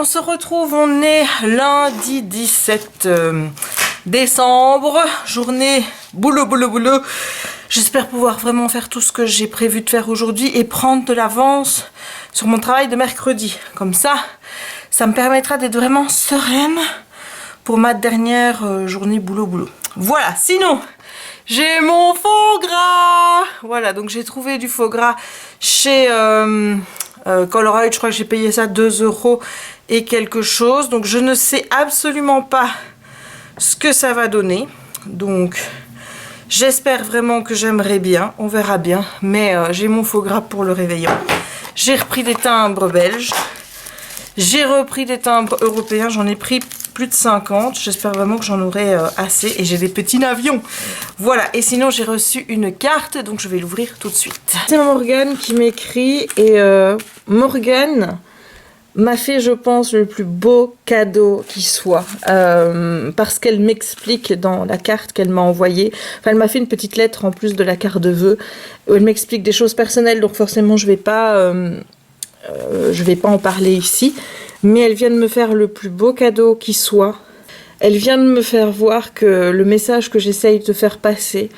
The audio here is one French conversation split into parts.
on se retrouve, on est lundi 17 décembre, journée boulot. J'espère pouvoir vraiment faire tout ce que j'ai prévu de faire aujourd'hui et prendre de l'avance sur mon travail de mercredi. Comme ça me permettra d'être vraiment sereine pour ma dernière journée boulot. Voilà, sinon, j'ai mon faux gras. Voilà, donc j'ai trouvé du faux gras chez Colruyt. Je crois que j'ai payé ça 2 € et quelque chose. Donc je ne sais absolument pas ce que ça va donner. Donc j'espère vraiment que j'aimerais bien. On verra bien. Mais j'ai mon faux gras pour le réveillon. J'ai repris des timbres belges. J'ai repris des timbres européens. J'en ai pris plus de 50. J'espère vraiment que j'en aurai assez. Et j'ai des petits navions. Voilà. Et sinon, j'ai reçu une carte. Donc, je vais l'ouvrir tout de suite. C'est Morgane qui m'écrit. Et Morgane m'a fait, je pense, le plus beau cadeau qui soit. Parce qu'elle m'explique dans la carte qu'elle m'a envoyée. Enfin, elle m'a fait une petite lettre en plus de la carte de vœux. Où elle m'explique des choses personnelles. Donc, forcément, je vais pas en parler ici. Mais elle vient de me faire le plus beau cadeau qui soit. Elle vient de me faire voir que le message que j'essaye de faire passer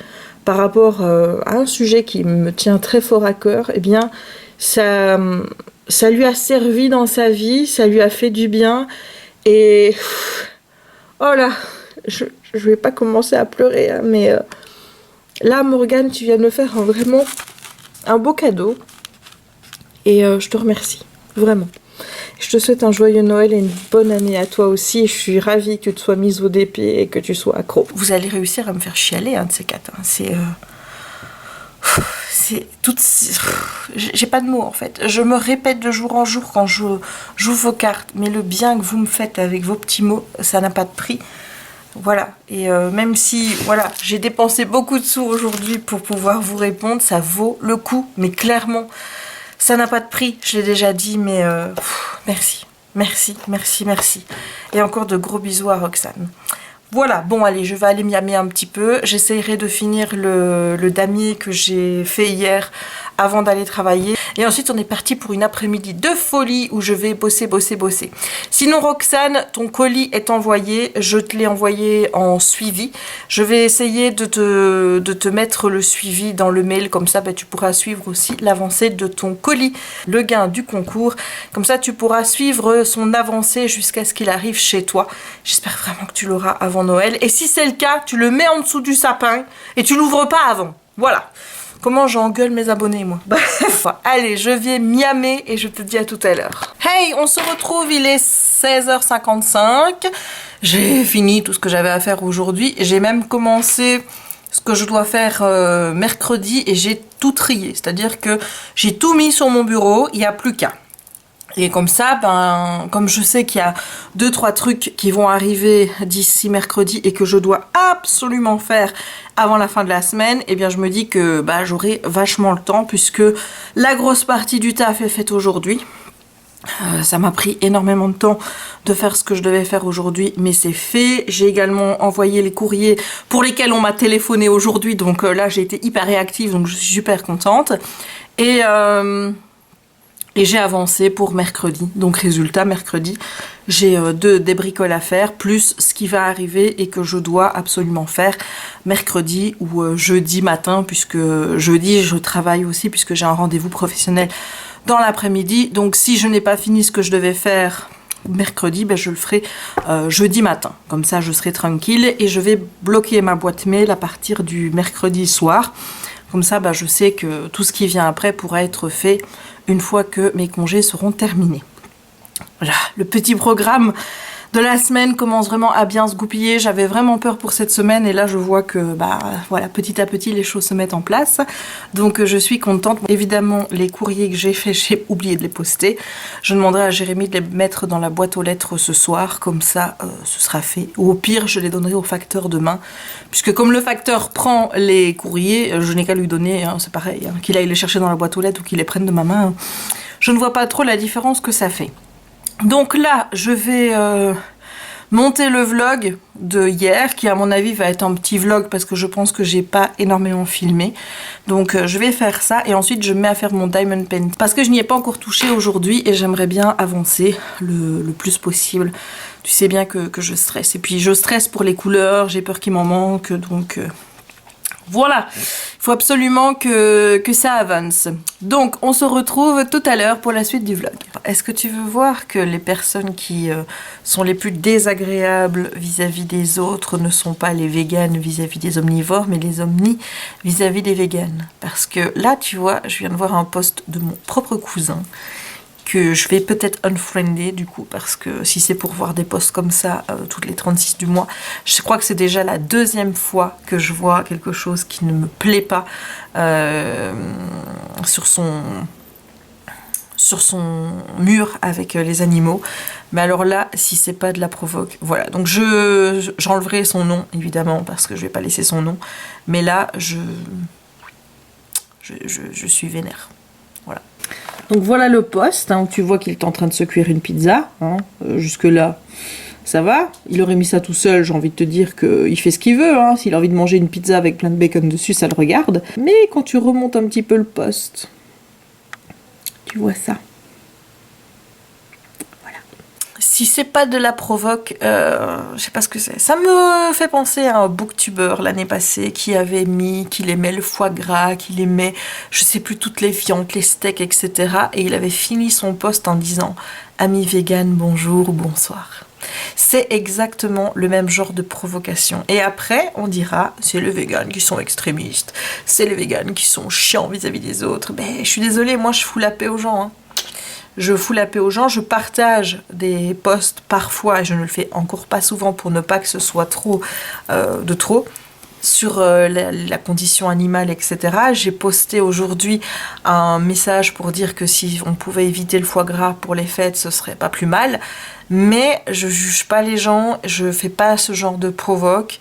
par rapport à un sujet qui me tient très fort à cœur, eh bien, ça lui a servi dans sa vie, ça lui a fait du bien. Et oh là, je vais pas commencer à pleurer, hein, mais là, Morgane, tu viens de me faire vraiment un beau cadeau. Et je te remercie, vraiment. Je te souhaite un joyeux Noël et une bonne année à toi aussi. Et je suis ravie que tu sois mise au dépit et que tu sois accro. Vous allez réussir à me faire chialer, un de ces quatre. Hein. C'est tout. J'ai pas de mots en fait. Je me répète de jour en jour quand je joue vos cartes. Mais le bien que vous me faites avec vos petits mots, ça n'a pas de prix. Voilà. Et même si voilà, j'ai dépensé beaucoup de sous aujourd'hui pour pouvoir vous répondre, ça vaut le coup. Mais clairement. Ça n'a pas de prix, je l'ai déjà dit, mais merci. Et encore de gros bisous à Roxane. Voilà, bon allez, je vais aller miamer un petit peu. J'essayerai de finir le damier que j'ai fait hier avant d'aller travailler. Et ensuite, on est parti pour une après-midi de folie où je vais bosser. Sinon, Roxane, ton colis est envoyé. Je te l'ai envoyé en suivi. Je vais essayer de te mettre le suivi dans le mail. Comme ça, tu pourras suivre aussi l'avancée de ton colis, le gain du concours. Comme ça, tu pourras suivre son avancée jusqu'à ce qu'il arrive chez toi. J'espère vraiment que tu l'auras avant Noël. Et si c'est le cas, tu le mets en dessous du sapin et tu l'ouvres pas avant. Voilà. Comment j'engueule mes abonnés, moi. Bref, allez, je vais miamer et je te dis à tout à l'heure. Hey, on se retrouve, il est 16h55. J'ai fini tout ce que j'avais à faire aujourd'hui. J'ai même commencé ce que je dois faire mercredi et j'ai tout trié. C'est-à-dire que j'ai tout mis sur mon bureau, il n'y a plus qu'à. Et comme ça, comme je sais qu'il y a 2-3 trucs qui vont arriver d'ici mercredi et que je dois absolument faire avant la fin de la semaine, eh bien je me dis que j'aurai vachement le temps puisque la grosse partie du taf est faite aujourd'hui. Ça m'a pris énormément de temps de faire ce que je devais faire aujourd'hui, mais c'est fait. J'ai également envoyé les courriers pour lesquels on m'a téléphoné aujourd'hui, donc là j'ai été hyper réactive, donc je suis super contente. Et j'ai avancé pour mercredi. Donc résultat, mercredi, j'ai des bricoles à faire, plus ce qui va arriver et que je dois absolument faire mercredi ou jeudi matin, puisque jeudi, je travaille aussi, puisque j'ai un rendez-vous professionnel dans l'après-midi. Donc si je n'ai pas fini ce que je devais faire mercredi, je le ferai jeudi matin. Comme ça, je serai tranquille et je vais bloquer ma boîte mail à partir du mercredi soir. Comme ça, je sais que tout ce qui vient après pourra être fait une fois que mes congés seront terminés. Voilà, le petit programme de la semaine commence vraiment à bien se goupiller. J'avais vraiment peur pour cette semaine et là je vois que voilà, petit à petit les choses se mettent en place. Donc je suis contente. Évidemment, les courriers que j'ai faits, j'ai oublié de les poster. Je demanderai à Jérémy de les mettre dans la boîte aux lettres ce soir, comme ça ce sera fait. Ou au pire, je les donnerai au facteur demain. Puisque comme le facteur prend les courriers, je n'ai qu'à lui donner, hein, c'est pareil, hein, qu'il aille les chercher dans la boîte aux lettres ou qu'il les prenne de ma main. Je ne vois pas trop la différence que ça fait. Donc là, je vais monter le vlog de hier, qui à mon avis va être un petit vlog parce que je pense que j'ai pas énormément filmé. Donc je vais faire ça et ensuite je me mets à faire mon diamond paint parce que je n'y ai pas encore touché aujourd'hui et j'aimerais bien avancer le plus possible. Tu sais bien que je stresse et puis je stresse pour les couleurs, j'ai peur qu'il m'en manque, donc voilà, il faut absolument que ça avance. Donc, on se retrouve tout à l'heure pour la suite du vlog. Est-ce que tu veux voir que les personnes qui sont les plus désagréables vis-à-vis des autres ne sont pas les véganes vis-à-vis des omnivores, mais les omnis vis-à-vis des véganes? Parce que là, tu vois, je viens de voir un post de mon propre cousin que je vais peut-être unfriender du coup, parce que si c'est pour voir des posts comme ça toutes les 36 du mois, je crois que c'est déjà la deuxième fois que je vois quelque chose qui ne me plaît pas sur son mur avec les animaux. Mais alors là, si c'est pas de la provoque, voilà. Donc j'enlèverai son nom évidemment parce que je vais pas laisser son nom. Mais là, je suis vénère. Voilà. Donc voilà le poste, hein, où tu vois qu'il est en train de se cuire une pizza. Hein. Jusque là, ça va. Il aurait mis ça tout seul, j'ai envie de te dire qu'il fait ce qu'il veut. Hein. S'il a envie de manger une pizza avec plein de bacon dessus, ça le regarde. Mais quand tu remontes un petit peu le poste, tu vois ça. Voilà. Si c'est pas de la provoque, je sais pas ce que c'est. Ça me fait penser à un booktuber l'année passée qui avait mis qu'il aimait le foie gras, qu'il aimait, je sais plus, toutes les viandes, les steaks, etc. Et il avait fini son post en disant « Ami vegan, bonjour ou bonsoir ». C'est exactement le même genre de provocation. Et après, on dira, c'est les véganes qui sont extrémistes, c'est les véganes qui sont chiants vis-à-vis des autres. Ben, je suis désolée, moi je fous la paix aux gens. Hein. Je fous la paix aux gens, je partage des posts parfois, et je ne le fais encore pas souvent pour ne pas que ce soit trop de trop, sur la condition animale, etc. J'ai posté aujourd'hui un message pour dire que si on pouvait éviter le foie gras pour les fêtes, ce serait pas plus mal. Mais je juge pas les gens, je fais pas ce genre de provoque.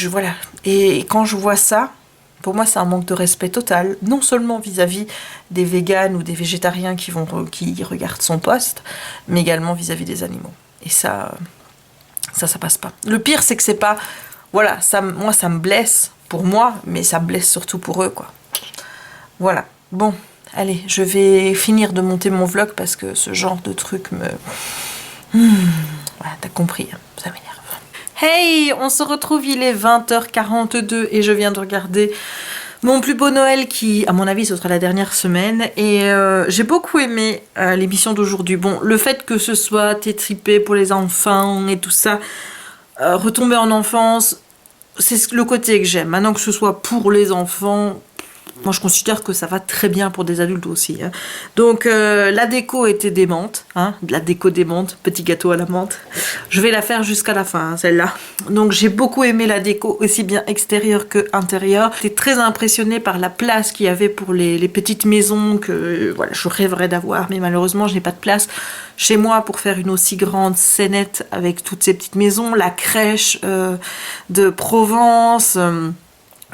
Voilà. Et quand je vois ça, pour moi c'est un manque de respect total, non seulement vis-à-vis des véganes ou des végétariens qui regardent son post, mais également vis-à-vis des animaux. Et ça passe pas. Le pire c'est que c'est pas... Voilà, moi ça me blesse pour moi, mais ça me blesse surtout pour eux, quoi. Voilà. Bon, allez, je vais finir de monter mon vlog parce que ce genre de truc me... Voilà, t'as compris, hein, ça m'énerve. Hey, on se retrouve, il est 20h42 et je viens de regarder mon plus beau Noël qui, à mon avis, ce sera la dernière semaine. Et j'ai beaucoup aimé l'émission d'aujourd'hui. Bon, le fait que ce soit tétripé pour les enfants et tout ça... retomber en enfance, c'est le côté que j'aime. Maintenant que ce soit pour les enfants, moi je considère que ça va très bien pour des adultes aussi. Hein. Donc la déco était démente, hein, de la déco démente, petit gâteau à la menthe. Je vais la faire jusqu'à la fin, hein, celle-là. Donc j'ai beaucoup aimé la déco, aussi bien extérieure que intérieure. J'étais très impressionnée par la place qu'il y avait pour les petites maisons que voilà, je rêverais d'avoir, mais malheureusement je n'ai pas de place chez moi pour faire une aussi grande scénette avec toutes ces petites maisons, la crèche de Provence.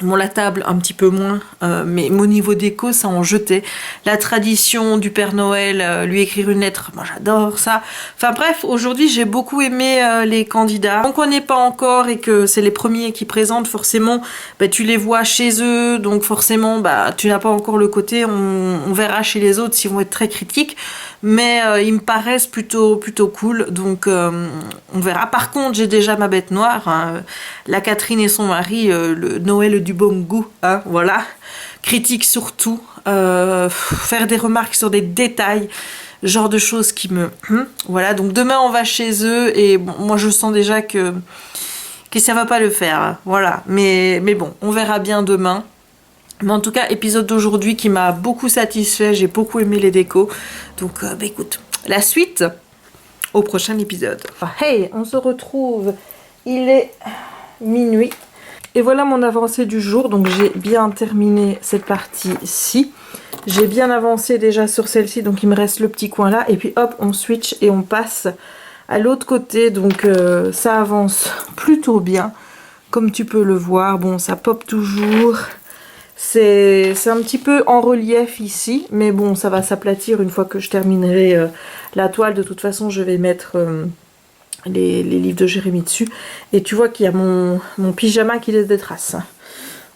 Bon, la table un petit peu moins, mais au niveau déco, ça en jetait. La tradition du Père Noël, lui écrire une lettre, moi j'adore ça. Enfin bref, aujourd'hui j'ai beaucoup aimé les candidats. Donc on n'est pas encore et que c'est les premiers qui présentent, forcément, bah, tu les vois chez eux, donc forcément bah, tu n'as pas encore le côté, on verra chez les autres s'ils vont être très critiques. Mais ils me paraissent plutôt cool, donc on verra. Par contre, j'ai déjà ma bête noire, hein, la Catherine et son mari, le Noël du bon goût, hein, voilà. Critique surtout, faire des remarques sur des détails, genre de choses qui me... voilà, donc demain on va chez eux et bon, moi je sens déjà que ça va pas le faire, hein, voilà. Mais bon, on verra bien demain. Mais en tout cas, épisode d'aujourd'hui qui m'a beaucoup satisfait, j'ai beaucoup aimé les décos. Donc, bah écoute, la suite au prochain épisode. Hey, on se retrouve, il est minuit. Et voilà mon avancée du jour, donc j'ai bien terminé cette partie-ci. J'ai bien avancé déjà sur celle-ci, donc il me reste le petit coin là. Et puis hop, on switch et on passe à l'autre côté. Donc ça avance plutôt bien, comme tu peux le voir. Bon, ça pop toujours. C'est un petit peu en relief ici, mais bon, ça va s'aplatir une fois que je terminerai la toile. De toute façon, je vais mettre les livres de Jérémie dessus. Et tu vois qu'il y a mon pyjama qui laisse des traces.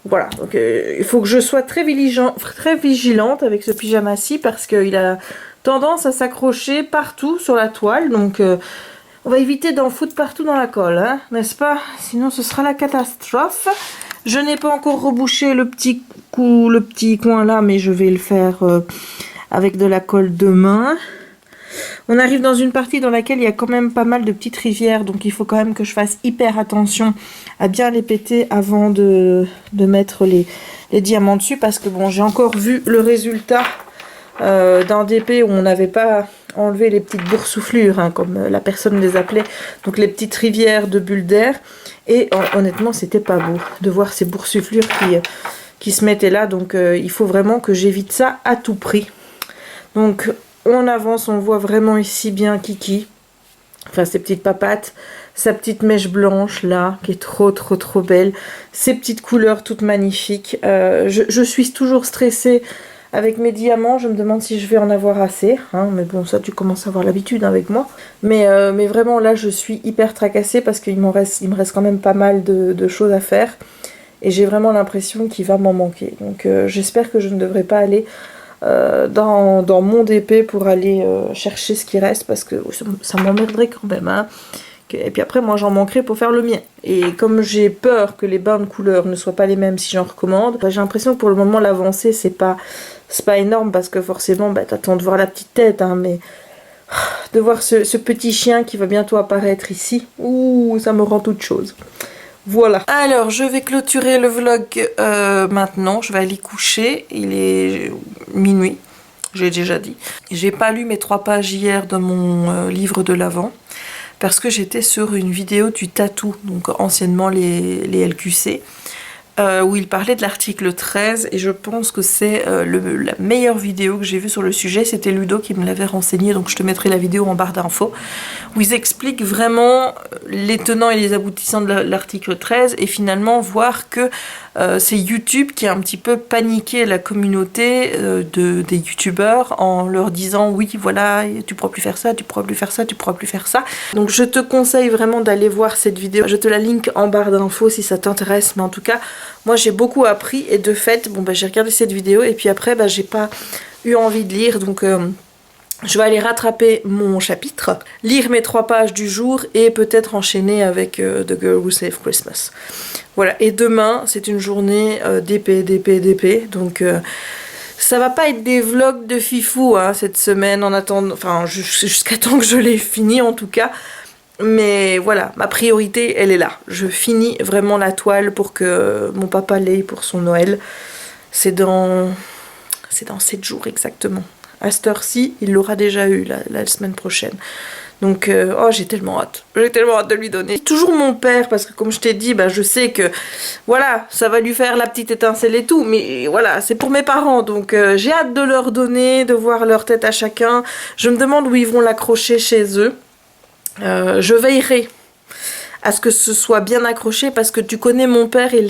Voilà, donc il faut que je sois très vigilante avec ce pyjama-ci parce qu'il a tendance à s'accrocher partout sur la toile. Donc on va éviter d'en foutre partout dans la colle, hein, n'est-ce pas? Sinon ce sera la catastrophe. Je n'ai pas encore rebouché le petit coin là, mais je vais le faire avec de la colle demain. On arrive dans une partie dans laquelle il y a quand même pas mal de petites rivières, donc il faut quand même que je fasse hyper attention à bien les péter avant de mettre les diamants dessus, parce que bon, j'ai encore vu le résultat d'un DP où on n'avait pas enlevé les petites boursouflures, hein, comme la personne les appelait, donc les petites rivières de bulles d'air, et honnêtement c'était pas beau de voir ces boursouflures qui se mettaient là, donc il faut vraiment que j'évite ça à tout prix. Donc on avance, on voit vraiment ici bien Kiki, enfin ses petites papates, sa petite mèche blanche là, qui est trop belle, ses petites couleurs toutes magnifiques. Je suis toujours stressée avec mes diamants, je me demande si je vais en avoir assez, hein, mais bon ça tu commences à avoir l'habitude avec moi. Mais vraiment là je suis hyper tracassée parce qu'il me reste quand même pas mal de choses à faire. Et j'ai vraiment l'impression qu'il va m'en manquer. Donc j'espère que je ne devrais pas aller dans mon DP pour aller chercher ce qui reste, parce que ça m'emmerderait quand même, hein. Et puis après moi j'en manquerai pour faire le mien, et comme j'ai peur que les bains de couleurs ne soient pas les mêmes si j'en recommande, j'ai l'impression que pour le moment l'avancée c'est pas énorme, parce que forcément t'attends de voir la petite tête, hein, mais de voir ce petit chien qui va bientôt apparaître ici, ouh, ça me rend toute chose. Voilà. Alors, je vais clôturer le vlog maintenant. Je vais aller coucher. Il est minuit, j'ai déjà dit. J'ai pas lu mes 3 pages hier de mon livre de l'Avent parce que j'étais sur une vidéo du tatou, donc anciennement les LQC, où il parlait de l'article 13, et je pense que c'est la meilleure vidéo que j'ai vue sur le sujet. C'était Ludo qui me l'avait renseigné, donc je te mettrai la vidéo en barre d'infos, où ils expliquent vraiment les tenants et les aboutissants de l'article 13, et finalement voir que c'est YouTube qui a un petit peu paniqué la communauté des youtubeurs en leur disant oui voilà, tu pourras plus faire ça, tu pourras plus faire ça, tu pourras plus faire ça. Donc je te conseille vraiment d'aller voir cette vidéo, je te la link en barre d'infos si ça t'intéresse, mais en tout cas moi j'ai beaucoup appris, et de fait bon j'ai regardé cette vidéo et puis après j'ai pas eu envie de lire, donc je vais aller rattraper mon chapitre, lire mes 3 pages du jour et peut-être enchaîner avec The Girl Who Saved Christmas. Voilà, et demain c'est une journée DP, donc ça va pas être des vlogs de fifou, hein, cette semaine, en attendant, enfin jusqu'à temps que je l'ai fini en tout cas. Mais voilà, ma priorité elle est là. Je finis vraiment la toile pour que mon papa l'ait pour son Noël. C'est dans 7 jours exactement. À cette heure-ci, il l'aura déjà eu la semaine prochaine. Donc, oh, j'ai tellement hâte. J'ai tellement hâte de lui donner. Toujours mon père, parce que comme je t'ai dit, je sais que, voilà, ça va lui faire la petite étincelle et tout. Mais voilà, c'est pour mes parents. Donc, j'ai hâte de leur donner, de voir leur tête à chacun. Je me demande où ils vont l'accrocher chez eux. Je veillerai à ce que ce soit bien accroché, parce que tu connais mon père et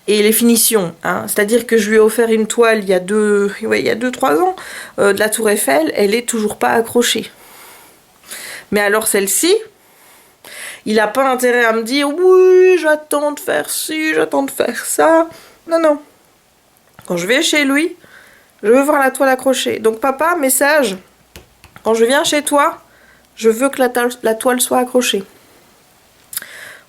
les finitions, hein. C'est-à-dire que je lui ai offert une toile il y a 2-3 ans de la Tour Eiffel, elle est toujours pas accrochée. Mais alors celle-ci, il n'a pas intérêt à me dire oui j'attends de faire ci, j'attends de faire ça. Non. Quand je vais chez lui, je veux voir la toile accrochée. Donc papa, message, quand je viens chez toi, je veux que la toile soit accrochée.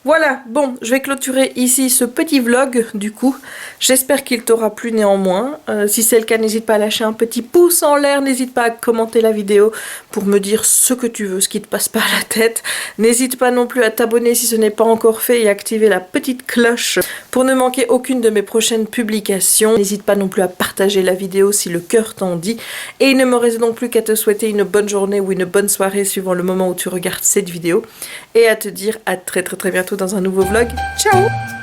Voilà, bon, je vais clôturer ici ce petit vlog du coup. J'espère qu'il t'aura plu néanmoins. Si c'est le cas, n'hésite pas à lâcher un petit pouce en l'air. N'hésite pas à commenter la vidéo pour me dire ce que tu veux, ce qui te passe par la tête. N'hésite pas non plus à t'abonner si ce n'est pas encore fait et activer la petite cloche pour ne manquer aucune de mes prochaines publications. N'hésite pas non plus à partager la vidéo si le cœur t'en dit. Et il ne me reste donc plus qu'à te souhaiter une bonne journée ou une bonne soirée suivant le moment où tu regardes cette vidéo. Et à te dire à très bientôt dans un nouveau vlog. Ciao!